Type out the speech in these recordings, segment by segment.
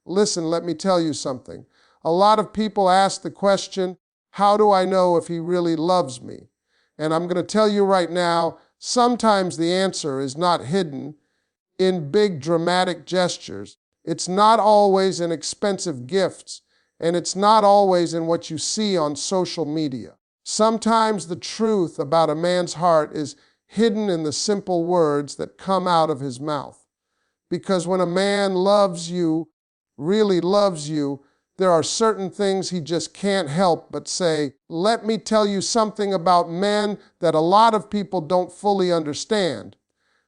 Listen, let me tell you something. A lot of people ask the question, how do I know if he really loves me? And I'm going to tell you right now, sometimes the answer is not hidden in big dramatic gestures. It's not always in expensive gifts, and it's not always in what you see on social media. Sometimes the truth about a man's heart is hidden in the simple words that come out of his mouth. Because when a man loves you, really loves you, there are certain things he just can't help but say. Let me tell you something about men that a lot of people don't fully understand.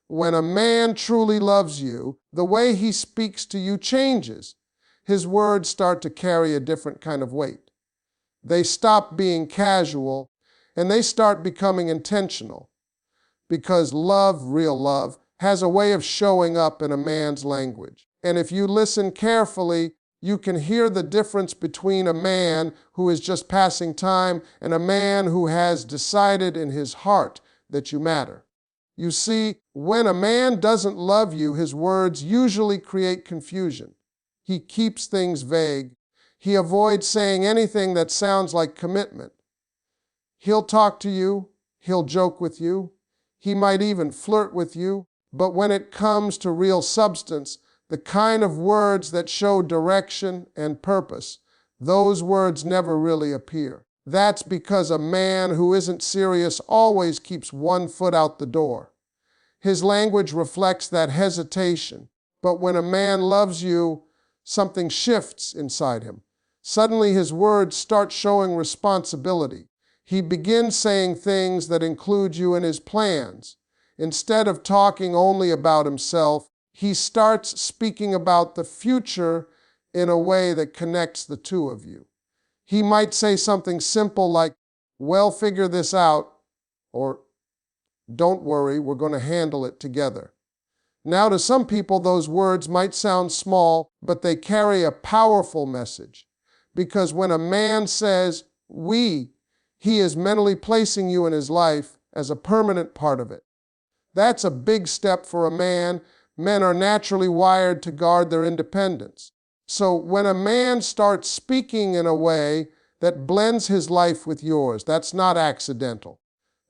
When a man truly loves you, the way he speaks to you changes. His words start to carry a different kind of weight. They stop being casual, and they start becoming intentional. Because love, real love, has a way of showing up in a man's language. And if you listen carefully, you can hear the difference between a man who is just passing time and a man who has decided in his heart that you matter. You see, when a man doesn't love you, his words usually create confusion. He keeps things vague. He avoids saying anything that sounds like commitment. He'll talk to you. He'll joke with you. He might even flirt with you. But when it comes to real substance, the kind of words that show direction and purpose, those words never really appear. That's because a man who isn't serious always keeps one foot out the door. His language reflects that hesitation. But when a man loves you, something shifts inside him. Suddenly his words start showing responsibility. He begins saying things that include you in his plans. Instead of talking only about himself, he starts speaking about the future in a way that connects the two of you. He might say something simple like, "Well, figure this out," or "Don't worry, we're going to handle it together." Now, to some people, those words might sound small, but they carry a powerful message. Because when a man says, "we," he is mentally placing you in his life as a permanent part of it. That's a big step for a man. Men are naturally wired to guard their independence. So when a man starts speaking in a way that blends his life with yours, that's not accidental.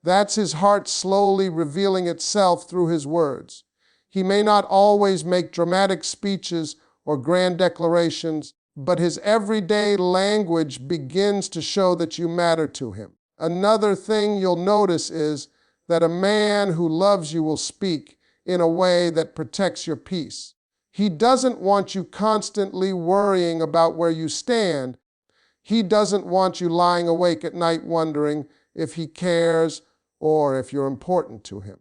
That's his heart slowly revealing itself through his words. He may not always make dramatic speeches or grand declarations, but his everyday language begins to show that you matter to him. Another thing you'll notice is that a man who loves you will speak in a way that protects your peace. He doesn't want you constantly worrying about where you stand. He doesn't want you lying awake at night wondering if he cares or if you're important to him.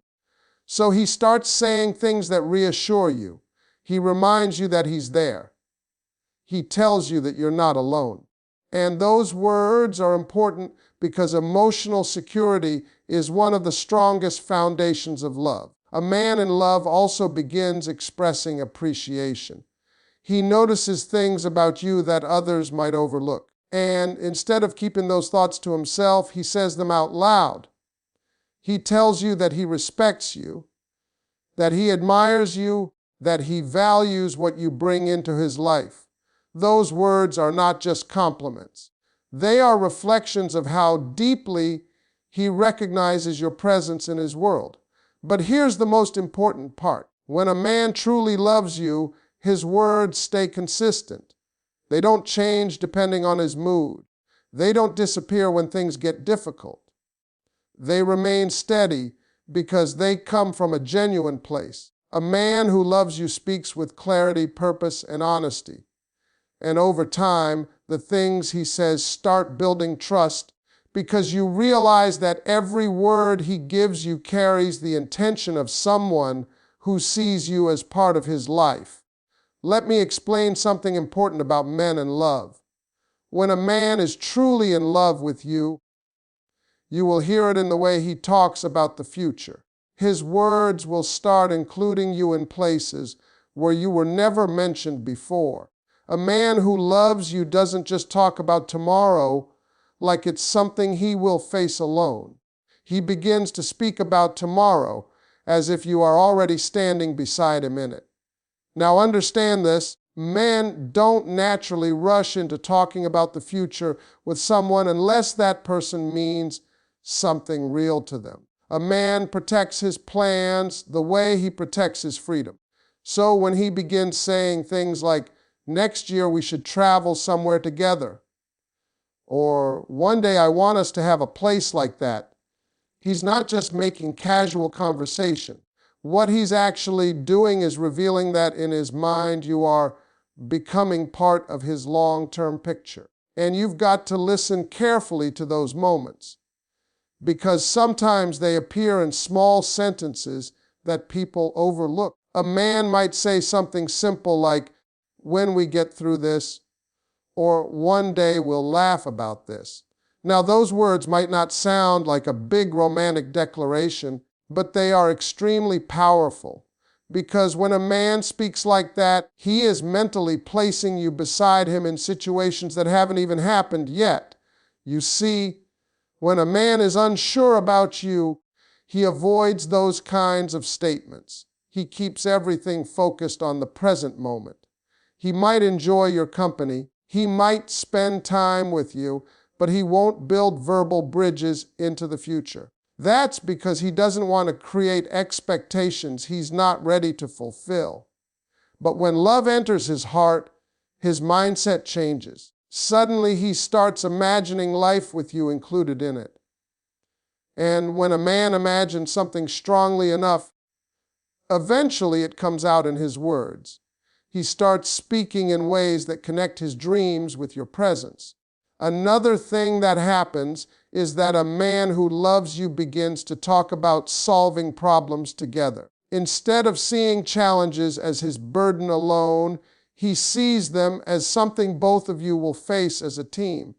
So he starts saying things that reassure you. He reminds you that he's there. He tells you that you're not alone. And those words are important because emotional security is one of the strongest foundations of love. A man in love also begins expressing appreciation. He notices things about you that others might overlook. And instead of keeping those thoughts to himself, he says them out loud. He tells you that he respects you, that he admires you, that he values what you bring into his life. Those words are not just compliments. They are reflections of how deeply he recognizes your presence in his world. But here's the most important part. When a man truly loves you, his words stay consistent. They don't change depending on his mood. They don't disappear when things get difficult. They remain steady because they come from a genuine place. A man who loves you speaks with clarity, purpose, and honesty. And over time, the things he says start building trust because you realize that every word he gives you carries the intention of someone who sees you as part of his life. Let me explain something important about men and love. When a man is truly in love with you, you will hear it in the way he talks about the future. His words will start including you in places where you were never mentioned before. A man who loves you doesn't just talk about tomorrow like it's something he will face alone. He begins to speak about tomorrow as if you are already standing beside him in it. Now understand this, Men don't naturally rush into talking about the future with someone unless that person means something real to them. A man protects his plans the way he protects his freedom. So when he begins saying things like, next year we should travel somewhere together, or one day I want us to have a place like that, he's not just making casual conversation. What he's actually doing is revealing that in his mind you are becoming part of his long-term picture. And you've got to listen carefully to those moments, because sometimes they appear in small sentences that people overlook. A man might say something simple like, when we get through this, or one day we'll laugh about this. Now, those words might not sound like a big romantic declaration, but they are extremely powerful. Because when a man speaks like that, he is mentally placing you beside him in situations that haven't even happened yet. You see, when a man is unsure about you, he avoids those kinds of statements. He keeps everything focused on the present moment. He might enjoy your company. He might spend time with you, but he won't build verbal bridges into the future. That's because he doesn't want to create expectations he's not ready to fulfill. But when love enters his heart, his mindset changes. Suddenly he starts imagining life with you included in it. And when a man imagines something strongly enough, eventually it comes out in his words. He starts speaking in ways that connect his dreams with your presence. Another thing that happens is that a man who loves you begins to talk about solving problems together. Instead of seeing challenges as his burden alone, he sees them as something both of you will face as a team.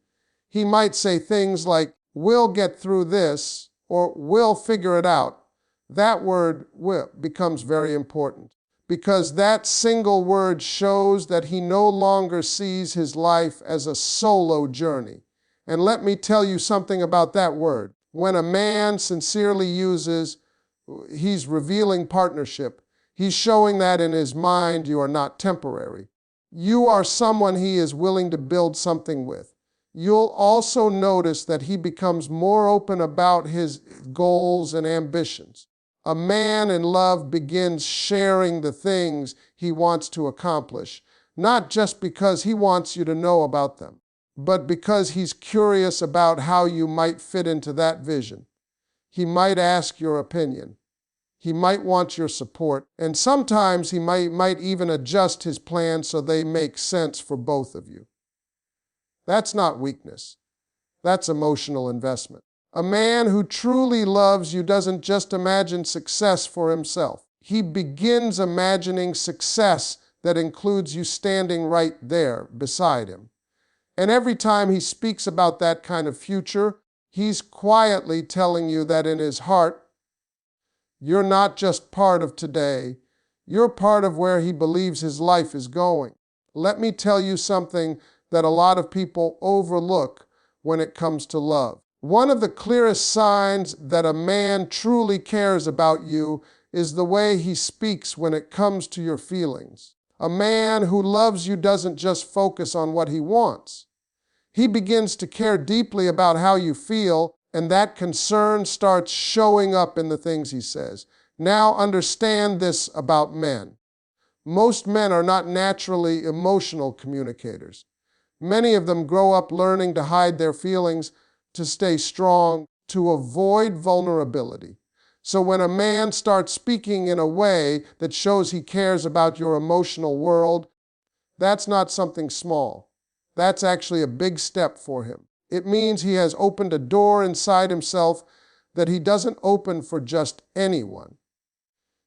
He might say things like, we'll get through this, or we'll figure it out. That word, will, becomes very important, because that single word shows that he no longer sees his life as a solo journey. And let me tell you something about that word. When a man sincerely uses, he's revealing partnership. He's showing that in his mind you are not temporary. You are someone he is willing to build something with. You'll also notice that he becomes more open about his goals and ambitions. A man in love begins sharing the things he wants to accomplish, not just because he wants you to know about them, but because he's curious about how you might fit into that vision. He might ask your opinion. He might want your support, and sometimes he might even adjust his plans so they make sense for both of you. That's not weakness. That's emotional investment. A man who truly loves you doesn't just imagine success for himself. He begins imagining success that includes you standing right there beside him. And every time he speaks about that kind of future, he's quietly telling you that in his heart, you're not just part of today, you're part of where he believes his life is going. Let me tell you something that a lot of people overlook when it comes to love. One of the clearest signs that a man truly cares about you is the way he speaks when it comes to your feelings. A man who loves you doesn't just focus on what he wants. He begins to care deeply about how you feel, and that concern starts showing up in the things he says. Now understand this about men. Most men are not naturally emotional communicators. Many of them grow up learning to hide their feelings, to stay strong, to avoid vulnerability. So when a man starts speaking in a way that shows he cares about your emotional world, that's not something small. That's actually a big step for him. It means he has opened a door inside himself that he doesn't open for just anyone.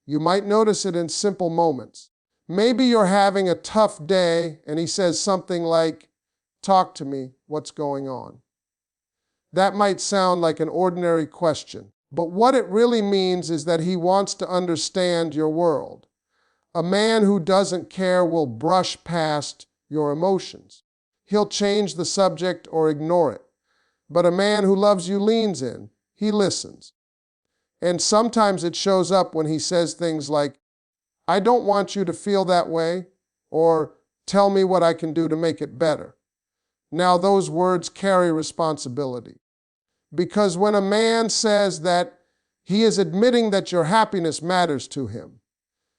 You might notice it in simple moments. Maybe you're having a tough day and he says something like, "Talk to me, what's going on?" That might sound like an ordinary question, but what it really means is that he wants to understand your world. A man who doesn't care will brush past your emotions. He'll change the subject or ignore it. But a man who loves you leans in. He listens. And sometimes it shows up when he says things like, "I don't want you to feel that way," or Tell me what I can do to make it better. Now, those words carry responsibility. Because when a man says that, he is admitting that your happiness matters to him.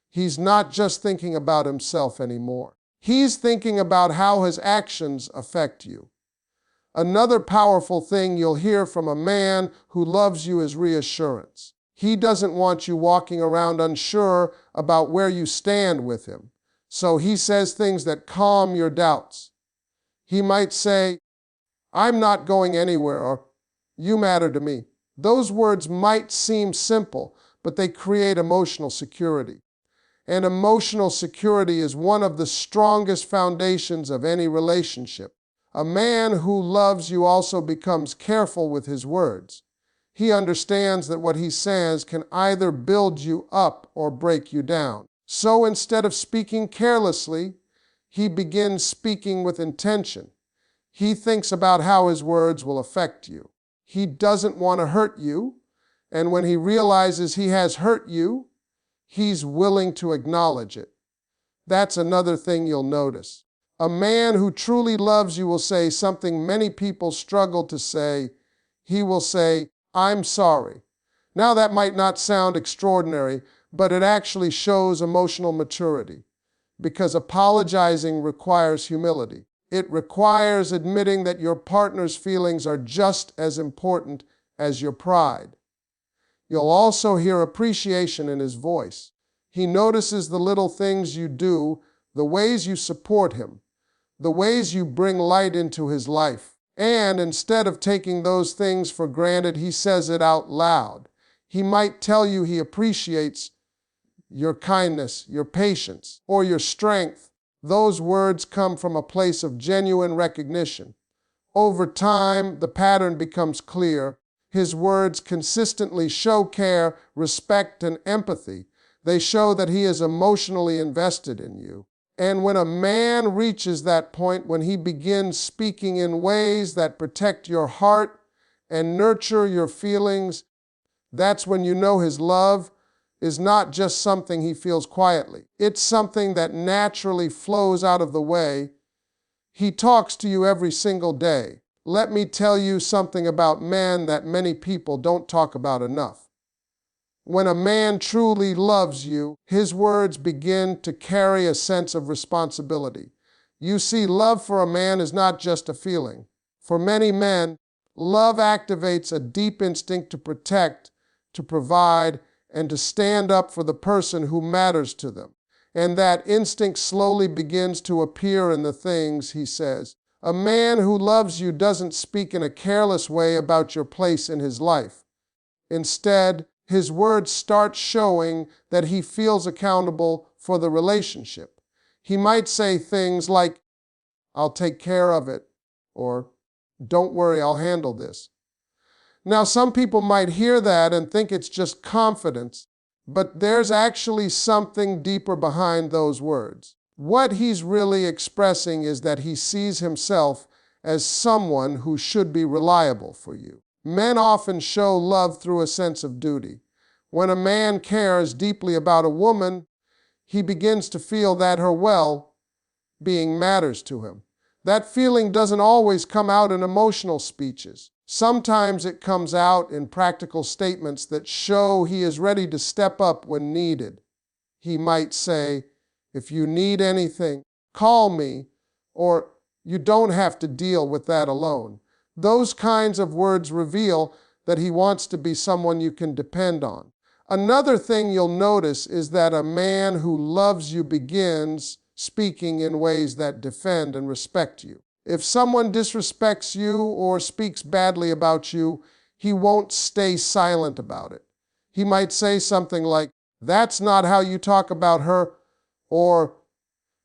He's not just thinking about himself anymore. He's thinking about how his actions affect you. Another powerful thing you'll hear from a man who loves you is reassurance. He doesn't want you walking around unsure about where you stand with him. So he says things that calm your doubts. He might say, "I'm not going anywhere," or "You matter to me." Those words might seem simple, but they create emotional security. And emotional security is one of the strongest foundations of any relationship. A man who loves you also becomes careful with his words. He understands that what he says can either build you up or break you down. So instead of speaking carelessly, he begins speaking with intention. He thinks about how his words will affect you. He doesn't want to hurt you, and when he realizes he has hurt you, he's willing to acknowledge it. That's another thing you'll notice. A man who truly loves you will say something many people struggle to say. He will say, "I'm sorry." Now that might not sound extraordinary, but it actually shows emotional maturity, because apologizing requires humility. It requires admitting that your partner's feelings are just as important as your pride. You'll also hear appreciation in his voice. He notices the little things you do, the ways you support him, the ways you bring light into his life. And instead of taking those things for granted, he says it out loud. He might tell you he appreciates your kindness, your patience, or your strength. Those words come from a place of genuine recognition. Over time, the pattern becomes clear. His words consistently show care, respect, and empathy. They show that he is emotionally invested in you. And when a man reaches that point, when he begins speaking in ways that protect your heart and nurture your feelings, that's when you know his love is not just something he feels quietly. It's something that naturally flows out of the way. He talks to you every single day. Let me tell you something about men that many people don't talk about enough. When a man truly loves you, his words begin to carry a sense of responsibility. You see, love for a man is not just a feeling. For many men, love activates a deep instinct to protect, to provide, and to stand up for the person who matters to them. And that instinct slowly begins to appear in the things he says. A man who loves you doesn't speak in a careless way about your place in his life. Instead, his words start showing that he feels accountable for the relationship. He might say things like, "I'll take care of it," or "Don't worry, I'll handle this." Now, some people might hear that and think it's just confidence, but there's actually something deeper behind those words. What he's really expressing is that he sees himself as someone who should be reliable for you. Men often show love through a sense of duty. When a man cares deeply about a woman, he begins to feel that her well-being matters to him. That feeling doesn't always come out in emotional speeches. Sometimes it comes out in practical statements that show he is ready to step up when needed. He might say, "If you need anything, call me," or "You don't have to deal with that alone." Those kinds of words reveal that he wants to be someone you can depend on. Another thing you'll notice is that a man who loves you begins speaking in ways that defend and respect you. If someone disrespects you or speaks badly about you, he won't stay silent about it. He might say something like, "That's not how you talk about her," or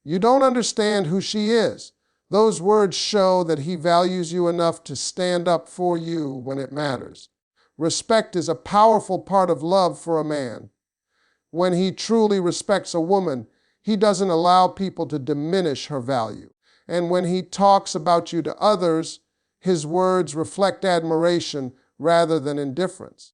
"You don't understand who she is." Those words show that he values you enough to stand up for you when it matters. Respect is a powerful part of love for a man. When he truly respects a woman, he doesn't allow people to diminish her value. And when he talks about you to others, his words reflect admiration rather than indifference.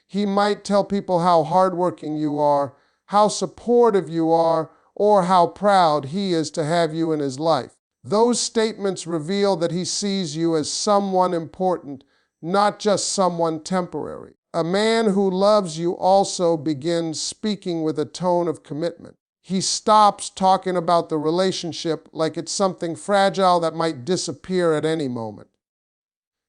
He might tell people how hardworking you are, how supportive you are, or how proud he is to have you in his life. Those statements reveal that he sees you as someone important, not just someone temporary. A man who loves you also begins speaking with a tone of commitment. He stops talking about the relationship like it's something fragile that might disappear at any moment.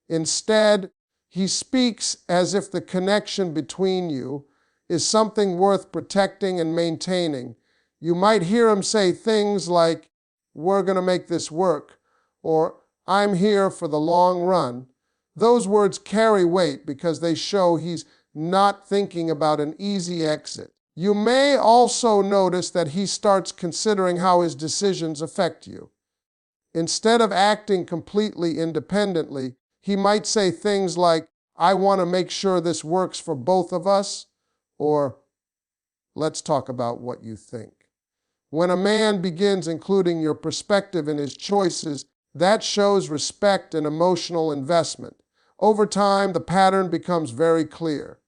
Instead, he speaks as if the connection between you is something worth protecting and maintaining. You might hear him say things like, "We're going to make this work," or "I'm here for the long run." Those words carry weight because they show he's not thinking about an easy exit. You may also notice that he starts considering how his decisions affect you. Instead of acting completely independently, he might say things like, "I want to make sure this works for both of us," or "Let's talk about what you think." When a man begins including your perspective in his choices, that shows respect and emotional investment. Over time, the pattern becomes very clear.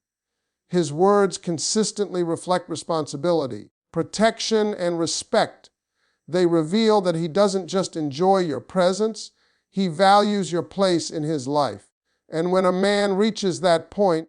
His words consistently reflect responsibility, protection, and respect. They reveal that he doesn't just enjoy your presence, he values your place in his life. And when a man reaches that point,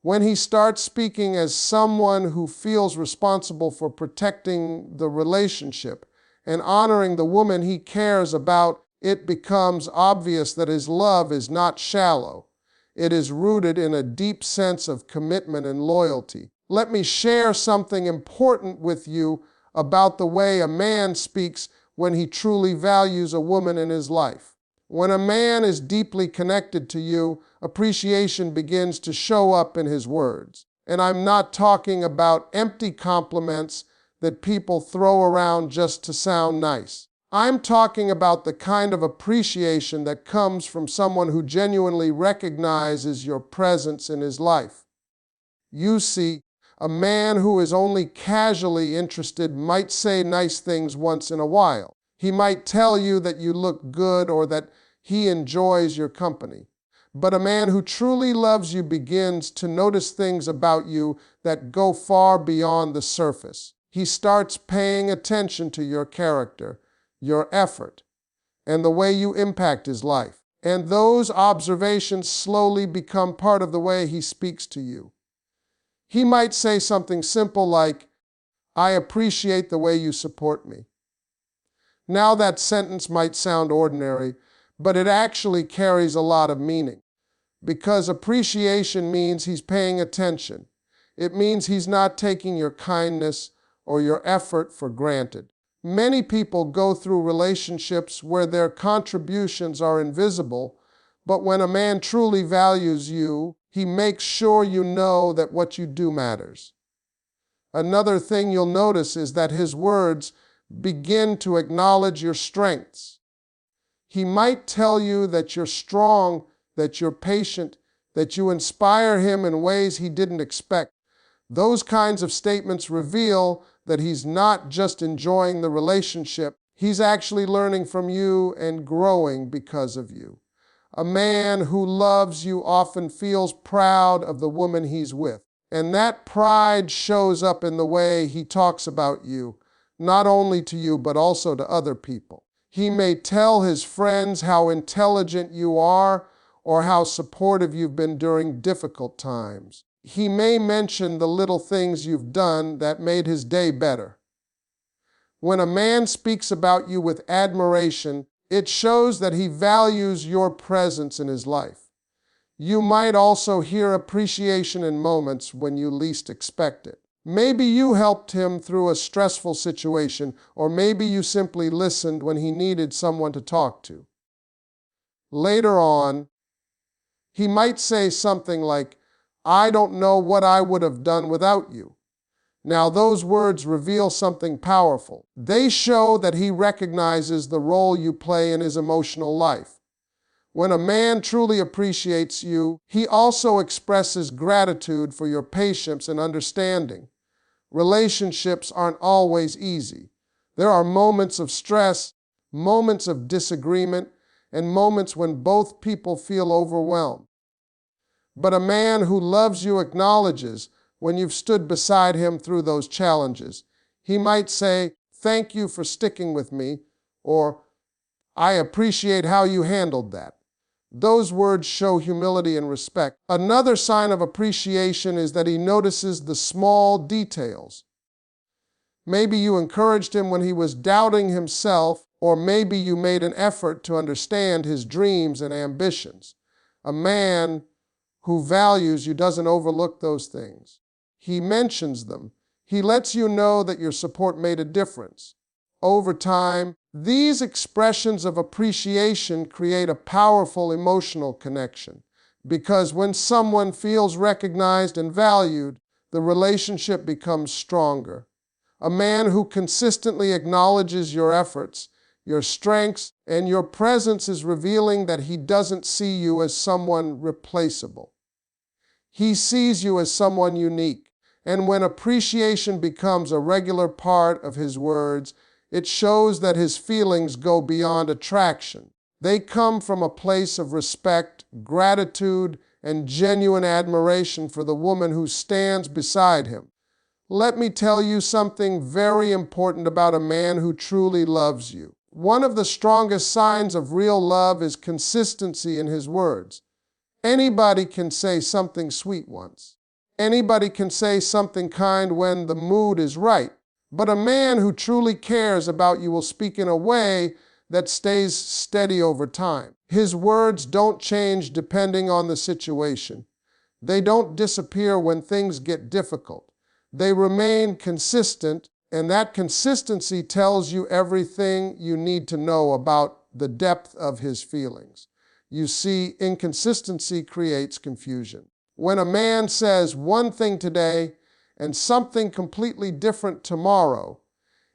when he starts speaking as someone who feels responsible for protecting the relationship and honoring the woman he cares about, it becomes obvious that his love is not shallow. It is rooted in a deep sense of commitment and loyalty. Let me share something important with you about the way a man speaks when he truly values a woman in his life. When a man is deeply connected to you, appreciation begins to show up in his words. And I'm not talking about empty compliments that people throw around just to sound nice. I'm talking about the kind of appreciation that comes from someone who genuinely recognizes your presence in his life. You see, a man who is only casually interested might say nice things once in a while. He might tell you that you look good or that he enjoys your company. But a man who truly loves you begins to notice things about you that go far beyond the surface. He starts paying attention to your character, your effort, and the way you impact his life. And those observations slowly become part of the way he speaks to you. He might say something simple like, "I appreciate the way you support me." Now that sentence might sound ordinary, but it actually carries a lot of meaning. Because appreciation means he's paying attention. It means he's not taking your kindness or your effort for granted. Many people go through relationships where their contributions are invisible, but when a man truly values you, he makes sure you know that what you do matters. Another thing you'll notice is that his words begin to acknowledge your strengths. He might tell you that you're strong, that you're patient, that you inspire him in ways he didn't expect. Those kinds of statements reveal that he's not just enjoying the relationship, he's actually learning from you and growing because of you. A man who loves you often feels proud of the woman he's with, and that pride shows up in the way he talks about you, not only to you but also to other people. He may tell his friends how intelligent you are or how supportive you've been during difficult times. He may mention the little things you've done that made his day better. When a man speaks about you with admiration, it shows that he values your presence in his life. You might also hear appreciation in moments when you least expect it. Maybe you helped him through a stressful situation, or maybe you simply listened when he needed someone to talk to. Later on, he might say something like, "I don't know what I would have done without you." Now, those words reveal something powerful. They show that he recognizes the role you play in his emotional life. When a man truly appreciates you, he also expresses gratitude for your patience and understanding. Relationships aren't always easy. There are moments of stress, moments of disagreement, and moments when both people feel overwhelmed. But a man who loves you acknowledges when you've stood beside him through those challenges. He might say, "Thank you for sticking with me," or "I appreciate how you handled that." Those words show humility and respect. Another sign of appreciation is that he notices the small details. Maybe you encouraged him when he was doubting himself, or maybe you made an effort to understand his dreams and ambitions. A man who values you doesn't overlook those things. He mentions them. He lets you know that your support made a difference. Over time, these expressions of appreciation create a powerful emotional connection, because when someone feels recognized and valued, the relationship becomes stronger. A man who consistently acknowledges your efforts, your strengths, and your presence is revealing that he doesn't see you as someone replaceable. He sees you as someone unique. And when appreciation becomes a regular part of his words, it shows that his feelings go beyond attraction. They come from a place of respect, gratitude, and genuine admiration for the woman who stands beside him. Let me tell you something very important about a man who truly loves you. One of the strongest signs of real love is consistency in his words. Anybody can say something sweet once. Anybody can say something kind when the mood is right. But a man who truly cares about you will speak in a way that stays steady over time. His words don't change depending on the situation. They don't disappear when things get difficult. They remain consistent, and that consistency tells you everything you need to know about the depth of his feelings. You see, inconsistency creates confusion. When a man says one thing today and something completely different tomorrow,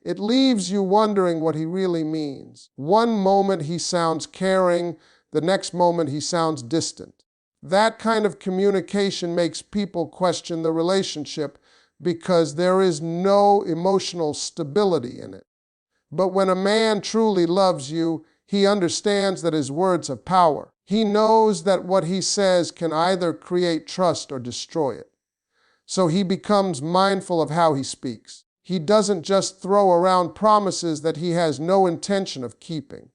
it leaves you wondering what he really means. One moment he sounds caring, the next moment he sounds distant. That kind of communication makes people question the relationship because there is no emotional stability in it. But when a man truly loves you, he understands that his words have power. He knows that what he says can either create trust or destroy it. So he becomes mindful of how he speaks. He doesn't just throw around promises that he has no intention of keeping.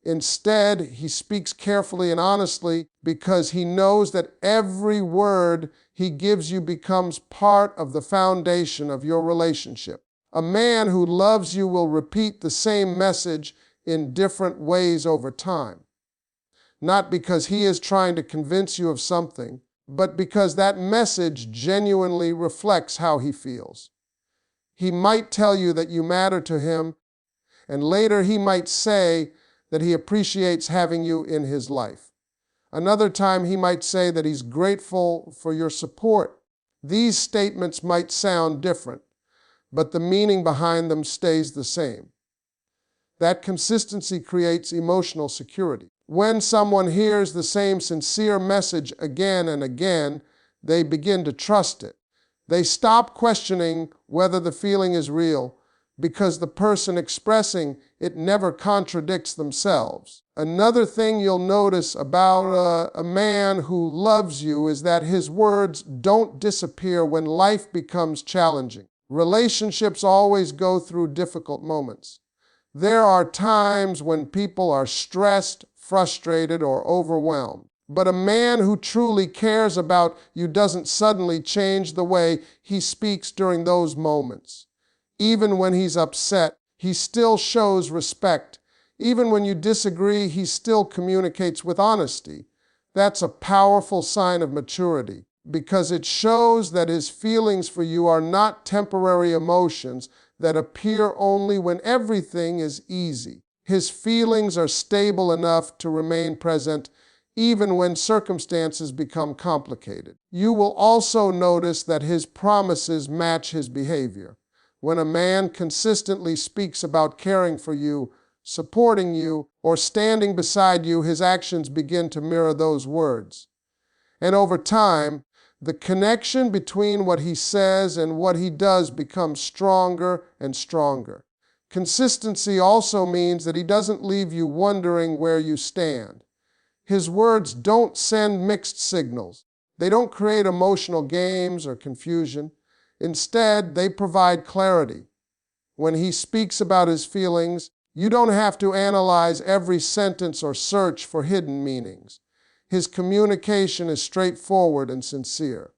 Instead, he speaks carefully and honestly because he knows that every word he gives you becomes part of the foundation of your relationship. A man who loves you will repeat the same message in different ways over time. Not because he is trying to convince you of something, but because that message genuinely reflects how he feels. He might tell you that you matter to him, and later he might say that he appreciates having you in his life. Another time he might say that he's grateful for your support. These statements might sound different, but the meaning behind them stays the same. That consistency creates emotional security. When someone hears the same sincere message again and again, they begin to trust it. They stop questioning whether the feeling is real because the person expressing it never contradicts themselves. Another thing you'll notice about a man who loves you is that his words don't disappear when life becomes challenging. Relationships always go through difficult moments. There are times when people are stressed, frustrated, or overwhelmed. But a man who truly cares about you doesn't suddenly change the way he speaks during those moments. Even when he's upset, he still shows respect. Even when you disagree, he still communicates with honesty. That's a powerful sign of maturity because it shows that his feelings for you are not temporary emotions that appear only when everything is easy. His feelings are stable enough to remain present even when circumstances become complicated. You will also notice that his promises match his behavior. When a man consistently speaks about caring for you, supporting you, or standing beside you, his actions begin to mirror those words. And over time, the connection between what he says and what he does becomes stronger and stronger. Consistency also means that he doesn't leave you wondering where you stand. His words don't send mixed signals. They don't create emotional games or confusion. Instead, they provide clarity. When he speaks about his feelings, you don't have to analyze every sentence or search for hidden meanings. His communication is straightforward and sincere.